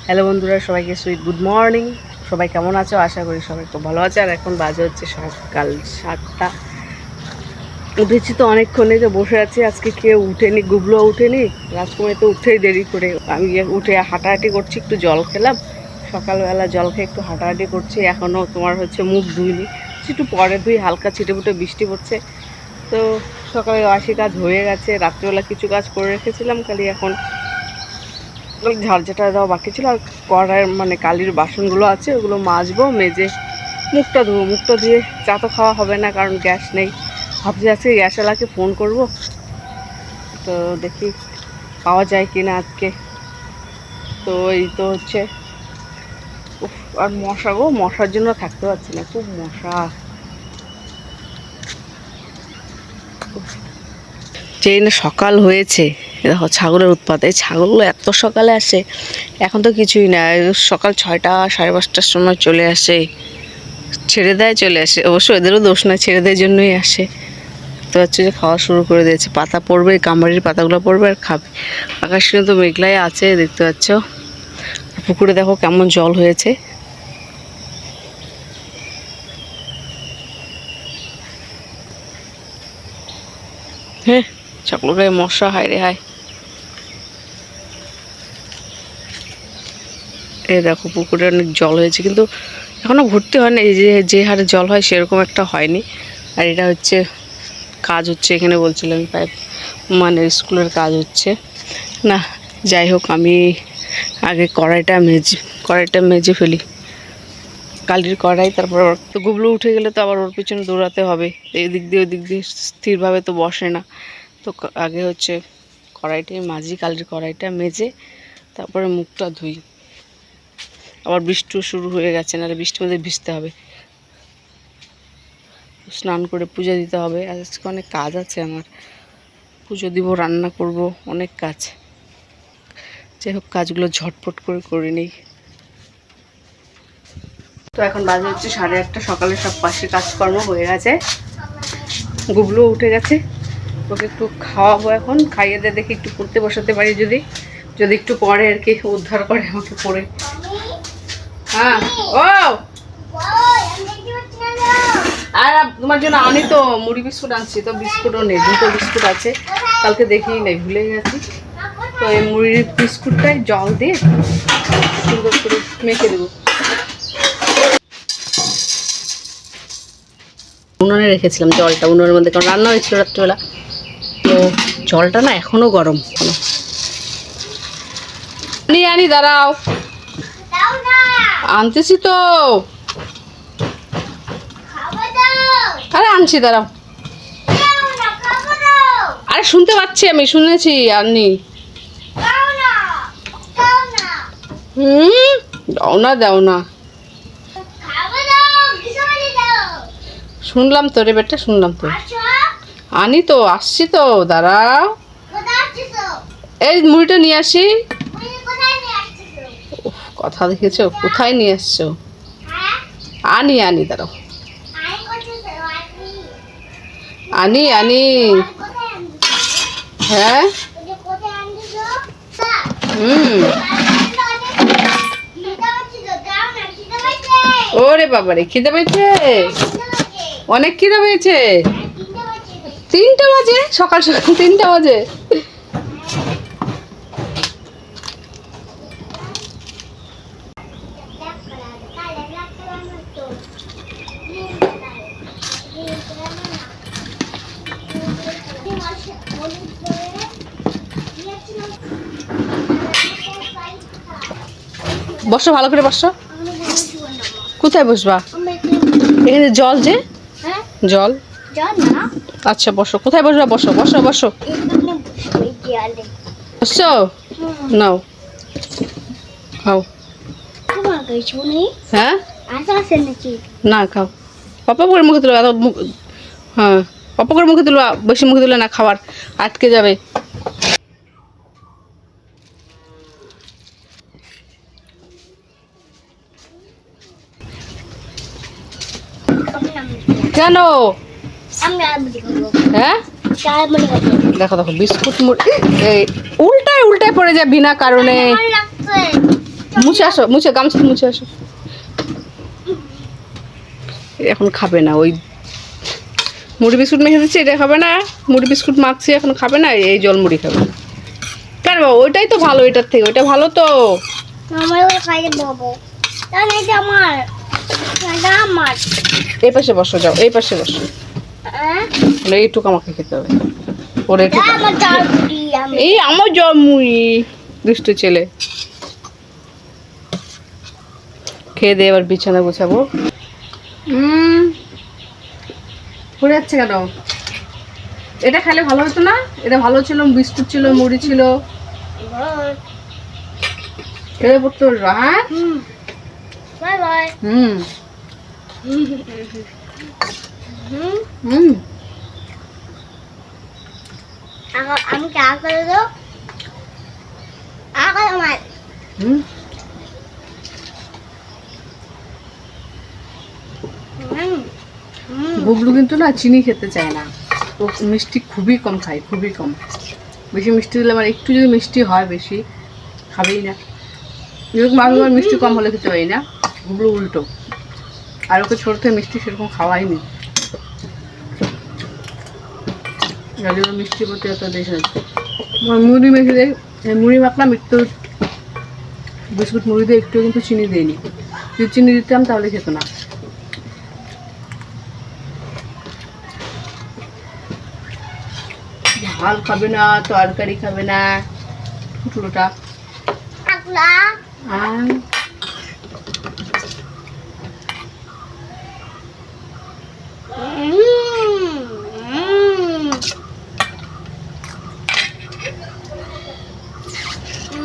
Hello বন্ধুরা, সবাইকে sweet good morning. সবাই কেমন আছো? আশা করি সবাই খুব ভালো আছে। আর এখন বাজে হচ্ছে সকাল 7টা। উঠেছি তো অনেকক্ষণে, যে বসে আছি। আজকে কেউ উঠেনি, গুবলো উঠেনি, রাজকুমারী তো উঠেই দেরি করে। আমি উঠে হাঁটাহাঁটি করছি, একটু জল খেলাম। সকালবেলা জল খেয়ে একটু হাঁটাহাঁটি করছি। এখনও তোমার হচ্ছে মুখ ধুইনি, একটু পরে ধুই। হালকা ছিটেপুটে বৃষ্টি পড়ছে। তো সকালে বাসি কাজ হয়ে গেছে। রাত্রিবেলা কিছু কাজ করে রেখেছিলাম, খালি এখন ঝাড় ঝাঁটা দেওয়া বাকি ছিল। আর কড়াইয়ের মানে কালির বাসনগুলো আছে, ওগুলো মাজবো, মেজে মুখটা ধোবো। মুখটা দিয়ে চা তো খাওয়া হবে না, কারণ গ্যাস নেই। ভাবছি আজকে গ্যাসওয়ালাকে ফোন করব, তো দেখি পাওয়া যায় কি না আজকে। তো এই তো হচ্ছে আর মশা গো, মশার জন্য থাকতে পারছি না, খুব মশা। যেই না সকাল হয়েছে, দেখো ছাগলের উৎপাত। এই ছাগলগুলো এত সকালে আসে, এখন তো কিছুই না। সকাল 6টা 5:30টার সময় চলে আসে, ছেড়ে দেয়, চলে আসে। অবশ্য এদেরও দোষ না, ছেড়ে দেওয়ার জন্যই আসে। তো হচ্ছে যে খাওয়া শুরু করে দিয়েছে। পাতা পড়বে, কামবাড়ির পাতাগুলো পড়বে আর খাবে। আকাশ কিন্তু মেঘলাই আছে, দেখতে পাচ্ছ। পুকুরে দেখো কেমন জল হয়েছে। হ্যাঁ, ছাগল গায়ে মশা, হায় রে হায়। এই দেখো পুকুরে অনেক জল হয়েছে, কিন্তু এখনও ভর্তি হয় না। এই যে হারে জল হয় সেরকম একটা হয়নি। আর এটা হচ্ছে কাজ হচ্ছে এখানে, বলছিলাম পাইপ মানে স্কুলের কাজ হচ্ছে না। যাই হোক, আমি আগে কড়াইটা মেজে ফেলি, কালির কড়াই। তারপর তো গুবলু উঠে গেলে তো আবার ওর পিছনে দৌড়াতে হবে। এদিক দিয়ে ওদিক দিয়ে স্থিরভাবে তো বসে না। তো আগে হচ্ছে কড়াইটাই মাজি, কালির কড়াইটা মেজে তারপরে মুখটা ধুই। আবার বৃষ্টিও শুরু হয়ে গেছে, নাহলে বৃষ্টির মধ্যে ভিজতে হবে। স্নান করে পূজা দিতে হবে। আজকে অনেক কাজ আছে আমার, পুজো দিব, রান্না করব, অনেক কাজ। যাই হোক, কাজগুলো ঝটপট করে নিই। তো এখন বাজে হচ্ছে 8:30। সকালে সব পাশে কাজকর্ম হয়ে গেছে, গুবলুও উঠে গেছে। ওকে একটু খাওয়াবো এখন, খাইয়ে দিয়ে দেখি একটু পড়তে বসাতে পারি, যদি একটু পরে আর কি উদ্ধার করে আমাকে পড়ে। হ্যাঁ, ও আর তোমার জন্য আনি তো মুড়ি বিস্কুট আনছি। তো বিস্কুটও নেই, 2টো বিস্কুট আছে, কালকে দেখিই নেই, ভুলে গেছি। তো এই মুড়ির বিস্কুটটাই জল দিয়ে সুন্দর করে মেখে দেবো। উনুনে রেখেছিলাম জলটা, উনুনের মধ্যে, কারণ রান্না হয়েছিল রাত্রিবেলা। তো জলটা না এখনও গরম। আনি দাঁড়াও, আনতেছি তো। আরে আনছি, দাঁড়াও। আরে শুনতে পাচ্ছি, আমি শুনেছি। আনি দাও না শুনলাম তো রে বেটা, শুনলাম তো। আনি তো, আসছি তো, দাঁড়াও। এই মুড়িটা নিয়ে আসি। কথা দেখেছো, কোথায় নিয়ে আসছো? আনি দাঁড়াও। আনি হ্যাঁ, ওরে বাবারে, খিদে পেয়েছে, অনেক খিদে পেয়েছে। 3টা বাজে, সকাল 3টা বাজে। বসো, ভালো করে বসো। কোথায় বসবা? এখানে জল, যে জল। আচ্ছা বসো, কোথায় বসবা? বসো বসো বসো। বসছো, নাও খাও। হ্যাঁ, না খাও। পাপা করে মুখে তুলো, হ্যাঁ পাপা করে মুখে তুলো, বেশি মুখে তুলে না, খাবার আটকে যাবে। কেন? হ্যাঁ, দেখো দেখো বিস্কুট উল্টায় পড়ে যায় বিনা কারণে। মুছে আসো, মুছে গামছা মুছে আসো। এখন খাবে না, ওই মুড়ি বিস্কুট মেখে দিচ্ছি, এটা খাবে না। মুড়ি বিস্কুট মাখছি, এখন খাবে না, এই জল মুড়ি খাবে। কেন বাবা, ওইটাই তো ভালো, এটার থেকে ওইটা ভালো তো। এই পাশে বসো, যাও এই পাশে বসো। এইটুকু আমাকে খেতে হবে, ওর এই আমার জল মুড়ি। দুষ্টু ছেলে, খেয়ে দিয়ে এবার বিছানা গোছাবো। পড়ে যাচ্ছে কেন? এটা খেলে ভালো হতো না? এটা ভালো ছিল, বিস্কুট ছিল, মুড়ি ছিল, খেলে পড়তে পারবো। হ্যাঁ, আমি क्या कर दो आकर हमारे গুগলু কিন্তু না চিনি খেতে চায় না, ও মিষ্টি খুবই কম খায়, খুবই কম। বেশি মিষ্টি দিলে আমার একটু যদি মিষ্টি হয় বেশি খাবেই না। যেরকম আমি আমার মিষ্টি কম হলে খেতে পারি না, গুগলু উল্টো। আর ওকে ছোট থেকে মিষ্টি সেরকম খাওয়াইনি, ওর মিষ্টির প্রতি এত দেশ আছে। মুড়ি মেখে দেয়, মুড়ি মাখলাম একটু বিস্কুট মুড়ি দিয়ে, একটু কিন্তু চিনি দিইনি। যদি চিনি দিতাম তাহলে খেত না। ঝাল খাবে না, তরকারি খাবে না, ফুটলোটা।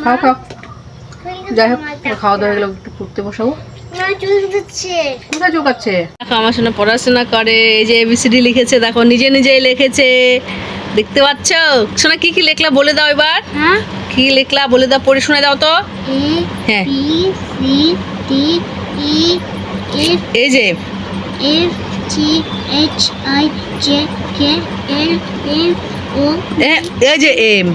খাও খাও, যাই হোক খাওয়া দাওয়া গেলে একটু পড়তে বসাবো। কোথায় চোখাচ্ছে? দেখো আমার সঙ্গে পড়াশোনা করে, এই যে এবিসিডি লিখেছে, দেখো নিজে নিজেই লিখেছে, দেখতে পাচ্ছ? শোনা কি কি লিখলা বলে দাও এবার। কি লিখলা বলে দাও, পড়ে শোনা দাও তো। হ্যাঁ, এই যে এই যে এম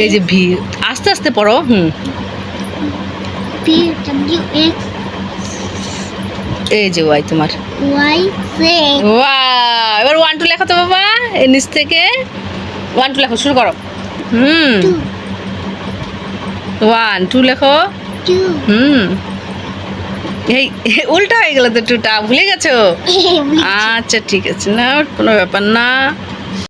এই যে ভি, আস্তে আস্তে পড়ো। এই যে ওয়াই, তোমার ওয়াই। এবার 1 2 লেখো তো বাবা, এর নিচ থেকে 1 2 লেখো, শুরু করো। 1 2 লেখো। এই উল্টা হয়ে গেল তো, টুটা ভুলে গেছো? আচ্ছা ঠিক আছে, না কোনো ব্যাপার না।